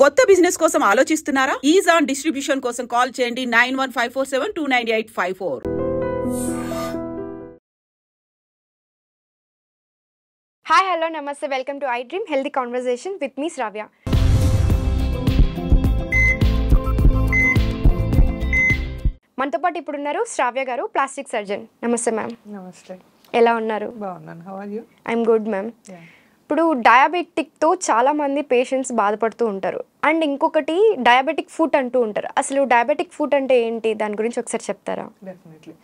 కొత్త బిజినెస్ కోసం ఆలోచిస్తున్నారా? ఈజ్ ఆన్ డిస్ట్రిబ్యూషన్ కోసం కాల్ చేయండి 9154729854. హాయ్ హలో నమస్తే, welcome to iDream healthy conversation with me Shravya. మనతో పాటు ఇప్పుడు ఉన్నారు శ్రావ్య గారు, ప్లాస్టిక్ సర్జన్. నమస్తే మ్యామ్. నమస్తే. ఎలా ఉన్నారు? బాగున్నాను. How are you? I'm good ma'am. ఇప్పుడు డయాబెటిక్తో చాలామంది పేషెంట్స్ బాధపడుతూ ఉంటారు. అండ్ ఇంకొకటి డయాబెటిక్ ఫుట్ అంటూ ఉంటారు. అసలు డయాబెటిక్ ఫుట్ అంటే ఏంటి, దాని గురించి ఒకసారి చెప్తారా? డెఫినెట్లీ.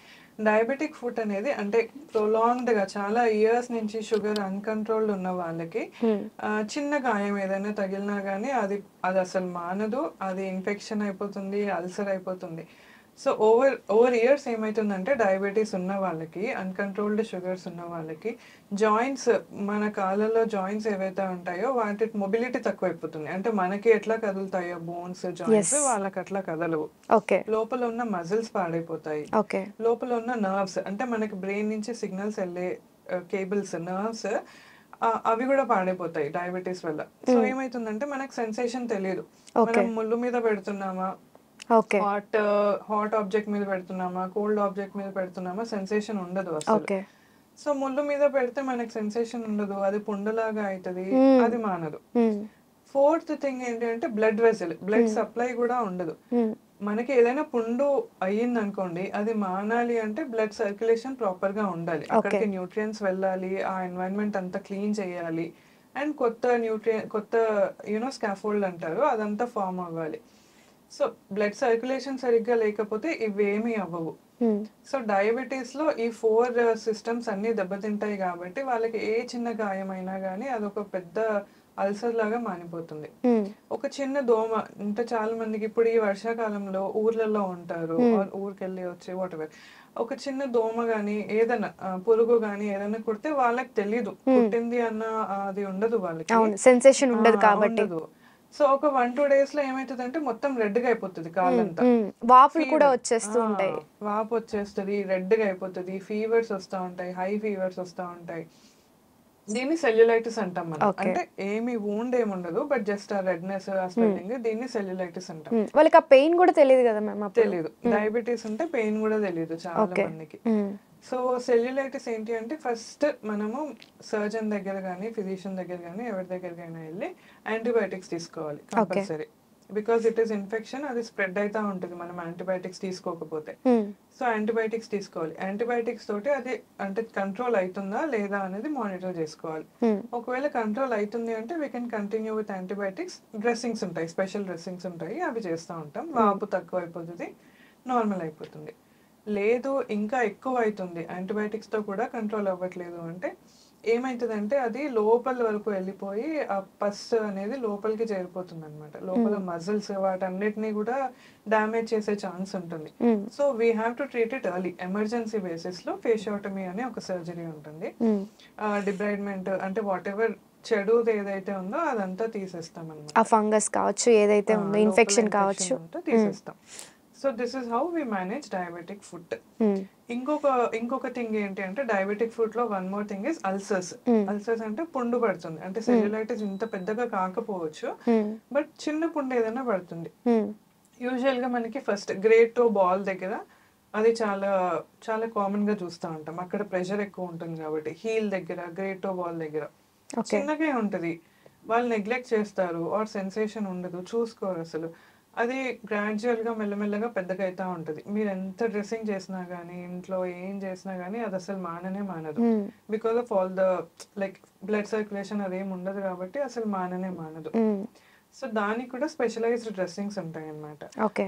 డయాబెటిక్ ఫుట్ అనేది అంటే ప్రొలాంగ్డ్గా చాలా ఇయర్స్ నుంచి షుగర్ అన్కంట్రోల్డ్ ఉన్న వాళ్ళకి చిన్న గాయం ఏదైనా తగిలినా కానీ అది అసలు మానదు, అది ఇన్ఫెక్షన్ అయిపోతుంది, అల్సర్ అయిపోతుంది. సో ఓవర్ ఇయర్స్ ఏమవుతుందంటే డయాబెటీస్ ఉన్న వాళ్ళకి, అన్కంట్రోల్డ్ షుగర్స్ ఉన్న వాళ్ళకి జాయింట్స్, మన కాళ్ళలో జాయింట్స్ ఏవైతే ఉంటాయో వాటి మొబిలిటీ తక్కువైపోతుంది. అంటే మనకి ఎట్లా కదులుతాయో బోన్స్ జాయింట్స్, వాళ్ళకి అట్లా కదలవు. లోపల ఉన్న మజిల్స్ పాడైపోతాయి. లోపల ఉన్న నర్వ్స్, అంటే మనకి బ్రెయిన్ నుంచి సిగ్నల్స్ వెళ్ళే కేబుల్స్, నర్వ్స్, అవి కూడా పాడైపోతాయి డయాబెటీస్ వల్ల. సో ఏమైతుందంటే మనకు సెన్సేషన్ తెలియదు. మనం ముళ్ళు మీద పెడుతున్నామా, హాట్ ఆబ్జెక్ట్ మీద పెడుతున్నామా, కోల్డ్ ఆబ్జెక్ట్ మీద పెడుతున్నామా, సెన్సేషన్ ఉండదు అసలు. సో ముళ్ళు మీద పెడితే మనకి సెన్సేషన్ ఉండదు, అది పుండులాగా అవుతుంది, అది మానదు. ఫోర్త్ థింగ్ ఏంటి అంటే బ్లడ్ వెసల్, బ్లడ్ సప్లై కూడా ఉండదు. మనకి ఏదైనా పుండు అయ్యింది అనుకోండి, అది మానాలి అంటే బ్లడ్ సర్క్యులేషన్ ప్రాపర్ గా ఉండాలి, అక్కడికి న్యూట్రియంట్స్ వెళ్ళాలి, ఆ ఎన్వైరన్మెంట్ అంతా క్లీన్ చేయాలి, అండ్ కొత్త స్కాఫోల్డ్ అంటారు, అదంతా ఫామ్ అవ్వాలి. సో బ్లడ్ సర్క్యులేషన్ సరిగ్గా లేకపోతే ఇవేమీ అవ్వవు. సో డయాబెటీస్ లో ఈ 4 సిస్టమ్స్ అన్ని దెబ్బతింటాయి కాబట్టి వాళ్ళకి ఏ చిన్న గాయమైనా గానీ అదొక పెద్ద అల్సర్ లాగా మానిపోతుంది. ఒక చిన్న దోమ, అంటే చాలా మందికి ఇప్పుడు ఈ వర్షాకాలంలో ఊర్లలో ఉంటారు, ఊరికెళ్ళి వచ్చి వాటెవర్, ఒక చిన్న దోమ గానీ ఏదైనా పురుగు గానీ ఏదైనా కుడితే వాళ్ళకి తెలీదు కుట్టింది అన్న అది ఉండదు, వాళ్ళకి సెన్సేషన్ ఉండదు కాబట్టి. సో ఒక 1-2 days లో ఏమైతుందంటే మొత్తం రెడ్ గా అయిపోతుంది కాళ్ళంతా, వాపులు కూడా వచ్చేస్తూ ఉంటాయి, వాపు వచ్చేస్తుంది, రెడ్ గా అయిపోతుంది, ఫీవర్స్ వస్తూ ఉంటాయి, హై ఫీవర్స్ వస్తూ ఉంటాయి. దీన్ని సెల్యులైటిస్ అంటాం మనం. అంటే ఏమి వూండ్ ఏమి ఉండదు, బట్ జస్ట్ ఆ రెడ్నెస్, ఆ స్వెల్లింగ్, దీన్ని సెల్యులైటిస్ అంటాం. వాళ్ళకి ఆ పెయిన్ కూడా తెలియదు కదా మ్యామ్? తెలియదు. డయాబెటీస్ ఉంటే పెయిన్ కూడా తెలియదు చాలా మందికి. సో సెల్యులైటిస్ ఏంటి అంటే ఫస్ట్ మనము సర్జన్ దగ్గర కానీ, ఫిజిషియన్ దగ్గర కానీ, ఎవరి దగ్గరకైనా వెళ్ళి యాంటీబయాటిక్స్ తీసుకోవాలి compulsory. Because it is infection, అది స్ప్రెడ్ అవుతా ఉంటుంది మనం యాంటీబయాటిక్స్ తీసుకోకపోతే. సో యాంటీబయాటిక్స్ తీసుకోవాలి. యాంటీబయాటిక్స్ తోటి అది అంటే కంట్రోల్ అవుతుందా లేదా అనేది మానిటర్ చేసుకోవాలి. ఒకవేళ కంట్రోల్ అవుతుంది అంటే we can continue with antibiotics. Dressings ఉంటాయి, స్పెషల్ డ్రెస్సింగ్స్ ఉంటాయి, అవి చేస్తూ ఉంటాం. వాపు తక్కువ అయిపోతుంది, నార్మల్ అయిపోతుంది. లేదు ఇంకా ఎక్కువ అవుతుంది, యాంటీబయాటిక్స్ తో కూడా కంట్రోల్ అవ్వట్లేదు అంటే ఏమైతుందంటే అది లోపల వరకు వెళ్ళిపోయి ఆ పస్ అనేది లోపలికి చేరిపోతుంది అనమాట. లోపల మజిల్స్ వాటన్నిటిని కూడా డ్యామేజ్ చేసే ఛాన్స్ ఉంటుంది. So we have to treat it early. Emergency basis లో ఫేషియోటమీ అనే ఒక సర్జరీ ఉంటుంది. డిబ్రైడ్మెంట్ అంటే వాట్ ఎవర్ చెడుది ఏదైతే ఉందో అదంతా తీసేస్తాం అనమాట. ఆ ఫంగస్ కావచ్చు, ఏదైతే ఉందో ఇన్ఫెక్షన్ కావచ్చు, తీసేస్తాం. So this is how we manage diabetic foot. ఇంకొక థింగ్ ఏంటి అంటే డయాబెటిక్ ఫుట్ లో one more thing is ulcers. Ulcers అంటే పుండు పడుతుంది. అంటే సెల్యులైటిస్ ఇంత పెద్దగా కాకపోవచ్చు, బట్ చిన్న పుండు ఏదైనా పడుతుంది. యూజువల్ గా మనకి ఫస్ట్ గ్రేట్ టో బాల్ దగ్గర అది చాలా చాలా కామన్ గా చూస్తూ ఉంటాం. అక్కడ ప్రెషర్ ఎక్కువ ఉంటుంది కాబట్టి హీల్ దగ్గర, గ్రేట్ టో బాల్ దగ్గర చిన్నగా ఉంటది. వాళ్ళు నెగ్లెక్ట్ చేస్తారు, ఆర్ సెన్సేషన్ ఉండదు, చూసుకోరు అసలు. అది గ్రాడ్యువల్ గా మెల్లమెల్లగా పెద్దగా అవుతా ఉంటుంది. మీరు ఎంత డ్రెస్సింగ్ చేసినా గానీ, ఇంట్లో ఏం చేసినా గానీ అది అసలు మానదు. Because of all the like blood circulation అదేం ఉండదు కాబట్టి అసలు మానదు. సో దానికి కూడా స్పెషలైజ్డ్ డ్రెస్సింగ్స్ ఉంటాయి అన్నమాట.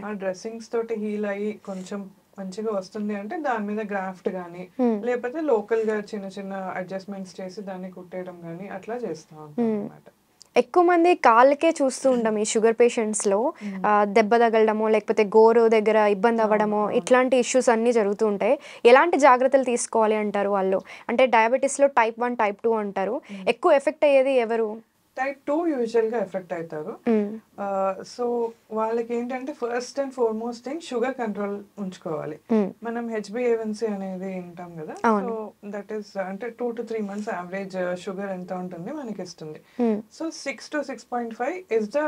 ఆ డ్రెస్సింగ్స్ తోటి హీల్ అయ్యి కొంచెం మంచిగా వస్తుంది అంటే దాని మీద గ్రాఫ్ట్ గానీ, లేకపోతే లోకల్ గా చిన్న చిన్న అడ్జస్ట్మెంట్స్ చేసి దాన్ని కుట్టేయడం గానీ అట్లా చేస్తూ ఉంటాం అన్నమాట. ఎక్కువ మంది కాళ్ళకే చూస్తూ ఉంటాం ఈ షుగర్ పేషెంట్స్లో, దెబ్బ తగలడమో లేకపోతే గోరు దగ్గర ఇబ్బంది అవ్వడమో ఇట్లాంటి ఇష్యూస్ అన్నీ జరుగుతూ ఉంటాయి. ఎలాంటి జాగ్రత్తలు తీసుకోవాలి అంటారు వాళ్ళు? అంటే డయాబెటీస్లో టైప్ 1 టైప్ 2 అంటారు. ఎక్కువ ఎఫెక్ట్ అయ్యేది ఎవరు? టైప్ 2 యూజువల్ గా ఎఫెక్ట్ అవుతారు. సో వాళ్ళకి ఏంటంటే first and foremost thing sugar control ఉంచుకోవాలి. మనం HbA1c అనేది వింటాం కదా, సో దట్ ఈస్ అంటే 2 to 3 months యావరేజ్ షుగర్ ఎంత ఉంటుంది మనకి ఇస్తుంది. So 6 to 6.5 is the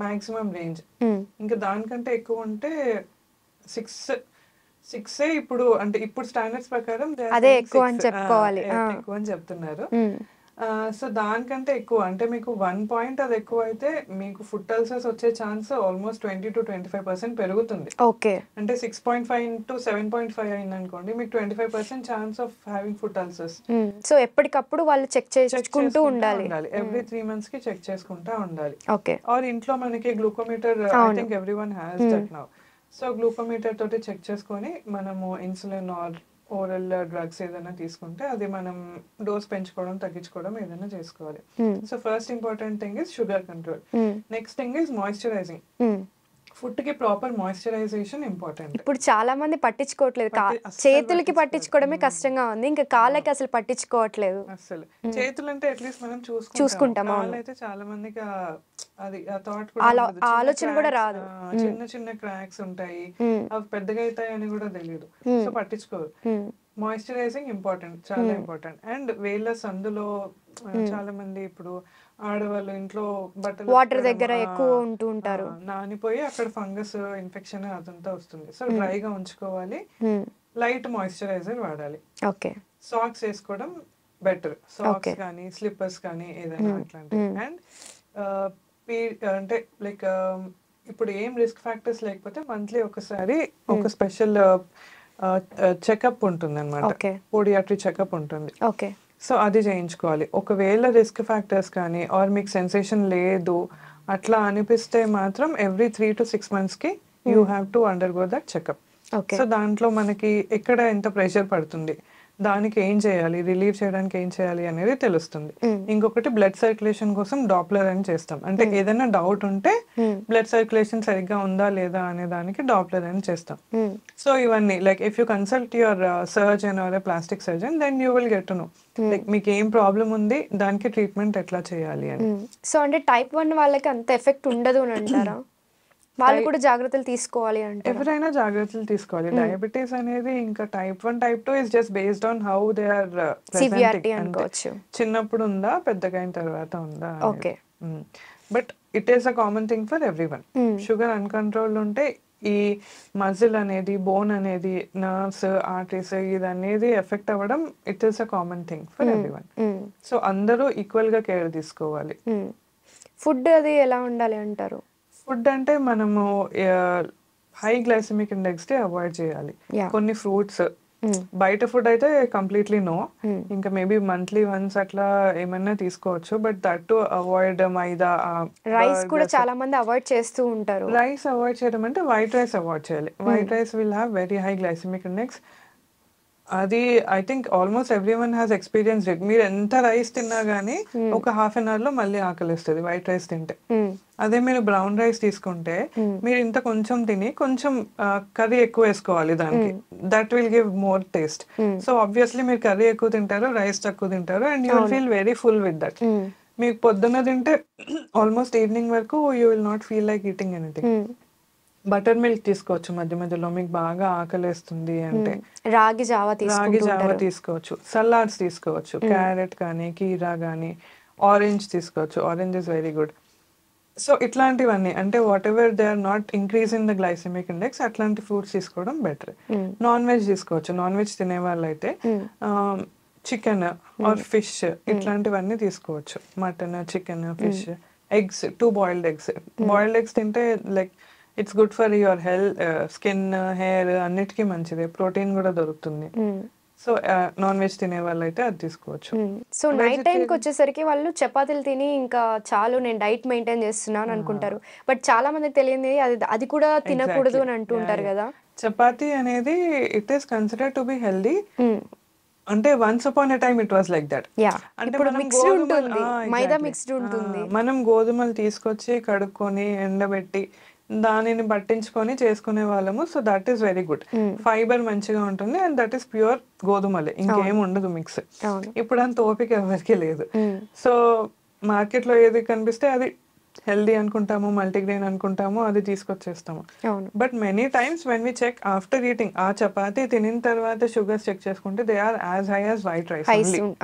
maximum range. ఇంకా దానికంటే ఎక్కువ ఉంటే 6 ఇప్పుడు అంటే ఇప్పుడు స్టాండర్డ్స్ ప్రకారం అదే ఎక్కువ అని చెప్పుకోవాలి, ఎక్కువ అని చెప్తున్నారు. సో దానికంటే ఎక్కువ అంటే మీకు 1 point అది ఎక్కువ అయితే మీకు ఫుడ్ అల్సర్స్ వచ్చే ఛాన్స్ ఆల్మోస్ట్ 20 to 25% పెరుగుతుంది. ఓకే, అంటే 6.5 into 7.5 అయింది అనుకోండి, మీకు 25% chance of having food ulcers. So ఎప్పటికప్పుడు వాళ్ళు చెక్ చేసుకుంటూ ఉండాలి. ఎవ్రీ 3 months కి చెక్ చేసుకుంటా ఉండాలి. ఓకే, ఆర్ ఇంట్లో మనకి glucometer, I think everyone has that now. So glucometer తోటి చెక్ చేసుకొని మనము ఇన్సులిన్ ఆర్ ఓరల్ డ్రగ్స్ ఏదైనా తీసుకుంటే అది మనం డోస్ పెంచుకోవడం తగ్గించుకోవడం ఏదైనా చేసుకోవాలి. So first important thing is sugar control. Next thing is moisturising. Food కి ప్రాపర్ మాయిశ్చరైజేషన్ ఇంపార్టెంట్. ఇప్పుడు చాలా మంది పట్టించుకోవట్లేదు, చేతులకి పట్టించుకోవడమే కష్టంగా ఉంది, ఇంకా కాళ్ళకి అసలు పట్టించుకోవట్లేదు. అసలు చేతులు అంటే అట్లీస్ట్ మనం చూసుకుంటాం, అయితే చాలా మందికి అది థాట్ ఆలోచన కూడా రాదు. చిన్న చిన్న క్రాక్స్ ఉంటాయి, అవి పెద్దగా అవుతాయి అని కూడా తెలియదు, సో పట్టించుకోరు. మాయిశ్చరైజింగ్ ఇంపార్టెంట్, చాలా ఇంపార్టెంట్. అండ్ వేళ్ళ సందులో చాలా మంది ఇప్పుడు ఆడవాళ్ళు ఇంట్లో బట్టలు వాటర్ దగ్గర ఎక్కువ ఉంటూ ఉంటారు, నానిపోయి అక్కడ ఫంగస్ ఇన్ఫెక్షన్ అదంతా వస్తుంది. సో డ్రైగా ఉంచుకోవాలి, లైట్ మాయిశ్చరైజర్ వాడాలి. ఓకే, సాక్స్ వేసుకోవడం బెటర్, సాక్స్ కానీ స్లిప్పర్స్ కానీ ఏదైనా అట్లాంటివి. అండ్ అంటే లైక్ ఇప్పుడు ఏం రిస్క్ ఫ్యాక్టర్స్ లేకపోతే మంత్లీ ఒకసారి ఒక స్పెషల్ చెకప్ ఉంటుంది అనమాట, పోడియాట్రీ చెకప్ ఉంటుంది. ఓకే, సో అది చేయించుకోవాలి. ఒకవేళ రిస్క్ ఫ్యాక్టర్స్ కానీ ఆర్ మీకు సెన్సేషన్ లేదు అట్లా అనిపిస్తే మాత్రం ఎవ్రీ 3 to 6 months కి you have to undergo that checkup. So దాంట్లో మనకి ఎక్కడ ఎంత ప్రెషర్ పడుతుంది, దానికి ఏం చేయాలి, రిలీవ్ చేయడానికి ఏం చేయాలి అనేది తెలుస్తుంది. ఇంకొకటి బ్లడ్ సర్క్యులేషన్ కోసం డాప్లర్ అని చేస్తాం, అంటే ఏదైనా డౌట్ ఉంటే బ్లడ్ సర్క్యులేషన్ సరిగ్గా ఉందా లేదా అనే దానికి డాప్లర్ అని చేస్తాం. సో ఇవన్నీ like if you consult your surgeon or plastic surgeon then you will get to know like మీకు ఏం ప్రాబ్లం ఉంది, దానికి ట్రీట్మెంట్ ఎట్లా చేయాలి అని. సో అంటే టైప్ 1 వాళ్ళకి అంత ఎఫెక్ట్ ఉండదు అని అంటారా? వాళ్ళు కూడా జాగ్రత్తలు తీసుకోవాలి అంటే ఎవరైనా జాగ్రత్తలు తీసుకోవాలి. డయాబెటీస్ అనేది ఇంకా type 1 type 2 is just based on how they are severity అనుకోవచ్చు. చిన్నప్పుడు ఉందా పెద్దగా అయిన తర్వాత ఉందా. Okay, but it is a common thing for everyone. Sugar uncontrol ఉంటే ఈ మజిల్ అనేది, బోన్ అనేది, నర్వ్స్, ఆర్టరీస్ ఇది అనేది ఎఫెక్ట్ అవ్వడం it is a common thing for everyone. So అందరూ ఈక్వల్ గా కేర్ తీసుకోవాలి. ఫుడ్ అది ఎలా ఉండాలి అంటారు? ఫుడ్ అంటే మనము హై గ్లైసెమిక్ ఇండెక్స్ అవాయిడ్ చేయాలి. కొన్ని ఫ్రూట్స్, బయట ఫుడ్ అయితే కంప్లీట్లీ నో, ఇంకా మేబీ మంత్లీ వన్స్ అట్లా ఏమైనా తీసుకోవచ్చు. But that to avoid maida. Rice కూడా చాలా మంది అవాయిడ్ చేస్తూ ఉంటారు. రైస్ అవాయిడ్ చేయడం అంటే వైట్ రైస్ అవాయిడ్ చేయాలి. White rice will have very high glycemic index. అది I think almost everyone has experience it. మీరు ఎంత రైస్ తిన్నా గానీ ఒక హాఫ్ అన్ అవర్ లో మళ్ళీ ఆకలిస్తుంది వైట్ రైస్ తింటే. అదే మీరు బ్రౌన్ రైస్ తీసుకుంటే మీరు ఇంత కొంచెం తిని కొంచెం కర్రీ ఎక్కువ వేసుకోవాలి దానికి, that will give more taste. So obviously మీరు కర్రీ ఎక్కువ తింటారు, రైస్ తక్కువ తింటారు, and you will feel very full with that. మీకు పొద్దున్న తింటే ఆల్మోస్ట్ ఈవినింగ్ వరకు you will not feel like eating anything. Butter milk తీసుకోవచ్చు మధ్య మధ్యలో, మీకు బాగా ఆకలేస్తుంది అంటే. రాగి జావా తీసుకోవచ్చు, సలాడ్స్ తీసుకోవచ్చు, క్యారెట్ కానీ కీరా కానీ, ఆరెంజ్ తీసుకోవచ్చు, orange is very good. So ఇట్లాంటివన్నీ అంటే whatever they are not increase in the glycemic index అట్లాంటి ఫ్రూట్స్ తీసుకోవడం బెటర్. నాన్ వెజ్ తీసుకోవచ్చు, నాన్ వెజ్ తినే వాళ్ళైతే చికెన్ ఆర్ ఫిష్ ఇట్లాంటివన్నీ తీసుకోవచ్చు. Mutton, chicken, fish, eggs, 2 boiled eggs. Boiled eggs తింటే like it's good for your health, skin, hair అన్నిటికీ మంచిది, ప్రోటీన్ కూడా దొరుకుతుంది. సో నాన్ వెజ్ తినే వాళ్ళు అయితే అది తీసుకోవచ్చు. సో నైట్ టైంకి వచ్చేసరికి వాళ్ళు చపాతీలు తిని ఇంకా చాలు నేను డైట్ మెయింటైన్ చేస్తున్నాను అనుకుంటారు. బట్ చాలా మందికి తెలియదు అది కూడా తినకూడదు అని అంటుంటారు కదా. చపాతీ అనేది it is considered to be healthy. అంటే once upon a time it was like that. అంటే మైదా మిక్స్డ్ ఉంటుంది. మనం గోధుమలు తీసుకొచ్చి కడుక్కొని ఎండబెట్టి దానిని పట్టించుకొని చేసుకునే వాళ్ళము. So that is very good, fibre మంచిగా ఉంటుంది అండ్ దట్ ఈస్ ప్యూర్ గోధుమలే, ఇంకేం ఉండదు మిక్స్. ఇప్పుడు అంత ఓపిక ఎవరికి లేదు. సో మార్కెట్లో ఏది కనిపిస్తే అది హెల్దీ అనుకుంటాము, మల్టీగ్రెయిన్ అనుకుంటాము, అది తీసుకొచ్చేస్తాము. But many times when we check after eating, ఆ చపాతీ తినిన తర్వాత షుగర్స్ చెక్ చేసుకుంటే they are as high as white rice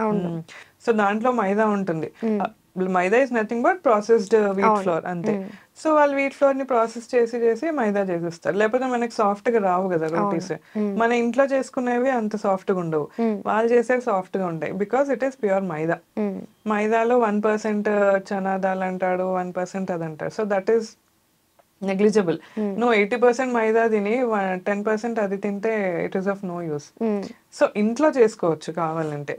only. So దాంట్లో మైదా ఉంటుంది. Maida is nothing but processed wheat flour అంతే. సో వాళ్ళు వీట్ ఫ్లోర్ ని ప్రాసెస్ చేసి మైదా చేసిస్తారు. లేకపోతే మనకి సాఫ్ట్ గా రావు కదా రోటీస్. మన ఇంట్లో చేసుకునేవి అంత సాఫ్ట్ గా ఉండవు, వాళ్ళు చేసేవి సాఫ్ట్ గా ఉంటాయి. Because it is pure maida. మైదాలో 1% చనా దాల్ అంటాడు, 1% అది అంటాడు. So that is negligible. నువ్వు 80% మైదా తిని 10% అది తింటే it is of no use. So ఇంట్లో చేసుకోవచ్చు కావాలంటే.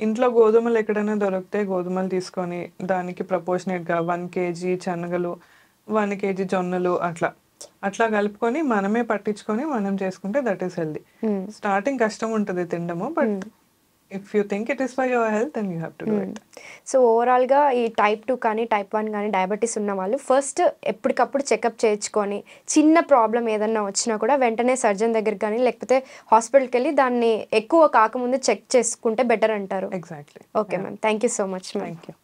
ఇంట్లో గోధుమలు ఎక్కడైనా దొరికితే గోధుమలు తీసుకొని దానికి ప్రపోర్షనేట్ గా 1 kg శనగలు, 1 kg జొన్నలు అట్లా కలుపుకొని మనమే పట్టించుకొని మనం చేసుకుంటే దట్ ఈస్ హెల్దీ. స్టార్టింగ్ కష్టం ఉంటుంది తినడము, but if you think it is for your health then you have to do it. So ఓవరాల్గా ఈ టైప్ 2 కానీ టైప్ 1 కానీ డయాబెటీస్ ఉన్న వాళ్ళు ఫస్ట్ ఎప్పటికప్పుడు చెకప్ చేయించుకొని చిన్న ప్రాబ్లం ఏదన్నా వచ్చినా కూడా వెంటనే సర్జన్ దగ్గరికి కానీ లేకపోతే హాస్పిటల్కి వెళ్ళి దాన్ని ఎక్కువ కాకముందు చెక్ చేసుకుంటే బెటర్ అంటారు. Exactly. Okay ma'am, thank you so much. Thank you.